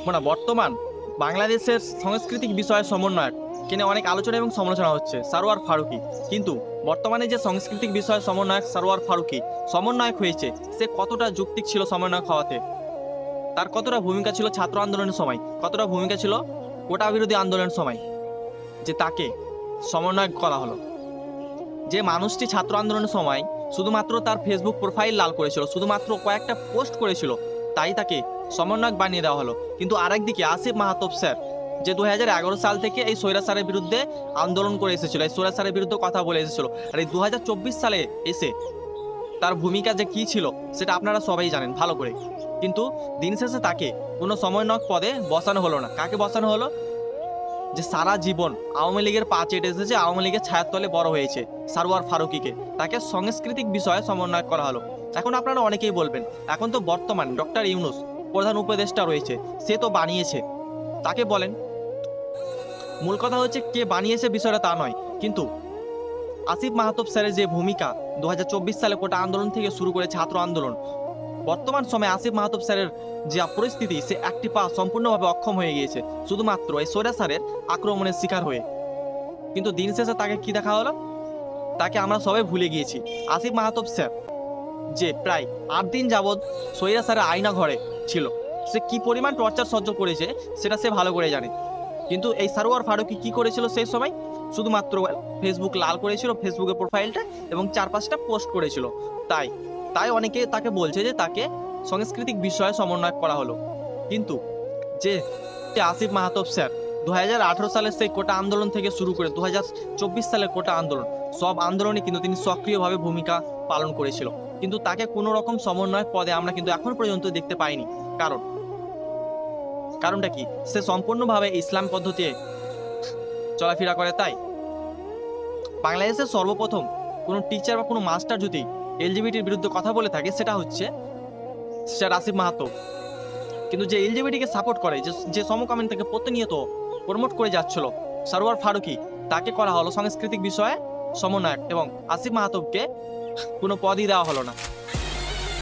বর্তমান বাংলাদেশের সাংস্কৃতিক বিষয়ে সমন্বয়ক কিনে অনেক আলোচনা এবং সমালোচনা হচ্ছে সারোয়ার ফারুকী। কিন্তু বর্তমানে যে সাংস্কৃতিক বিষয়ে সমন্বয়ক সারোয়ার ফারুকী সমন্বয়ক হয়েছে, সে কতটা যৌক্তিক ছিল সমন্বয়ক হওয়াতে, তার কতটা ভূমিকা ছিল ছাত্র আন্দোলনের সময়, কতটা ভূমিকা ছিল কোটা বিরোধী আন্দোলনের সময় যে তাকে সমন্বয়ক করা হলো। যে মানুষটি ছাত্র আন্দোলনের সময় শুধুমাত্র তার ফেসবুক প্রোফাইল লাল করেছিল, শুধুমাত্র কয়েকটা পোস্ট করেছিল, তাই তাকে সমন্বয়ক বানিয়ে দেওয়া হলো। কিন্তু আরেকদিকে আসিফ মাহতাব স্যার, যে 2011 সাল থেকে এই স্বৈরাচারের বিরুদ্ধে আন্দোলন করে এসেছিল, এই স্বৈরাচারের বিরুদ্ধে কথা বলে এসেছিল, আর এই 2024 সালে এসে তার ভূমিকা যে কী ছিল সেটা আপনারা সবাই জানেন ভালো করে। কিন্তু দিন শেষে তাকে কোনো সমন্বয়ক পদে বসানো হলো না। কাকে বসানো হলো? যে সারা জীবন আওয়ামী লীগের পা চেটে এসেছে, আওয়ামী লীগের ছায়ার তলে বড় হয়েছে সারোয়ার ফারুকীকে, তাকে সাংস্কৃতিক বিষয়ে সমন্বয় করা হলো। এখন আপনারা অনেকেই বলবেন, এখন তো বর্তমান ডক্টর ইউনূস প্রধান উপদেষ্টা রয়েছে, সে তো বানিয়েছে, তাকে বলেন। মূল কথা হচ্ছে কে বানিয়েছে বিষয়টা তা নয়, কিন্তু আসিফ মাহতাব স্যারের যে ভূমিকা 2024 সালে কোটা আন্দোলন থেকে শুরু করে ছাত্র আন্দোলন, বর্তমান সময়ে আসিফ মাহতাব স্যারের যে পরিস্থিতি, সে একটি পা সম্পূর্ণভাবে অক্ষম হয়ে গিয়েছে শুধুমাত্র এই স্বৈরাচারের আক্রমণের শিকার হয়ে। কিন্তু দিন শেষে তাকে কি দেখা হলো? তাকে আমরা সবাই ভুলে গিয়েছি। আসিফ মাহতাব স্যার যে প্রায় 8 দিন যাবৎ স্বৈরাচারের আয়না ঘরে ছিল, সে কি পরিমাণ টর্চার সহ্য করেছে সেটা সে ভালো করে জানে। কিন্তু এই সারোয়ার ফারুকী কি করেছিল সেই সময়? শুধুমাত্র ফেসবুক লাল করেছিল, ফেসবুকের প্রোফাইলটা, এবং 4-5টা পোস্ট করেছিল। তাই তাই অনেকে তাকে বলছে যে তাকে সাংস্কৃতিক বিষয়ে সমন্বয় করা হলো। কিন্তু যে আসিফ মাহতাব স্যার 2018 সালের সেই কোটা আন্দোলন থেকে শুরু করে 2024 সালের কোটা আন্দোলন, সব আন্দোলনে কিন্তু তিনি সক্রিয়ভাবে ভূমিকা পালন করেছিল। কিন্তু তাকে কোনো রকম সমন্বয়ক পদে আমরা কিন্তু এখন পর্যন্ত দেখতে পাইনি। কারণটা কি? সে সম্পূর্ণভাবে ইসলাম পদ্ধতিতে চলাফেরা করে। তাই বাংলাদেশের সর্বপ্রথম কোনো টিচার বা কোনো মাস্টার যদি এলজিবিটির বিরুদ্ধে কথা বলে থাকে, সেটা হচ্ছে স্যার আসিফ মাহতাব। কিন্তু যে এলজিবিটিকে সাপোর্ট করে, যে সমকামী থেকে প্রতিনিয়ত প্রমোট করে যাচ্ছিল সারোয়ার ফারুকী, তাকে করা হলো সাংস্কৃতিক বিষয়ে সমন্বয়ক, এবং আসিফ মাহতাবকে কোনো পদই দেওয়া হলো না।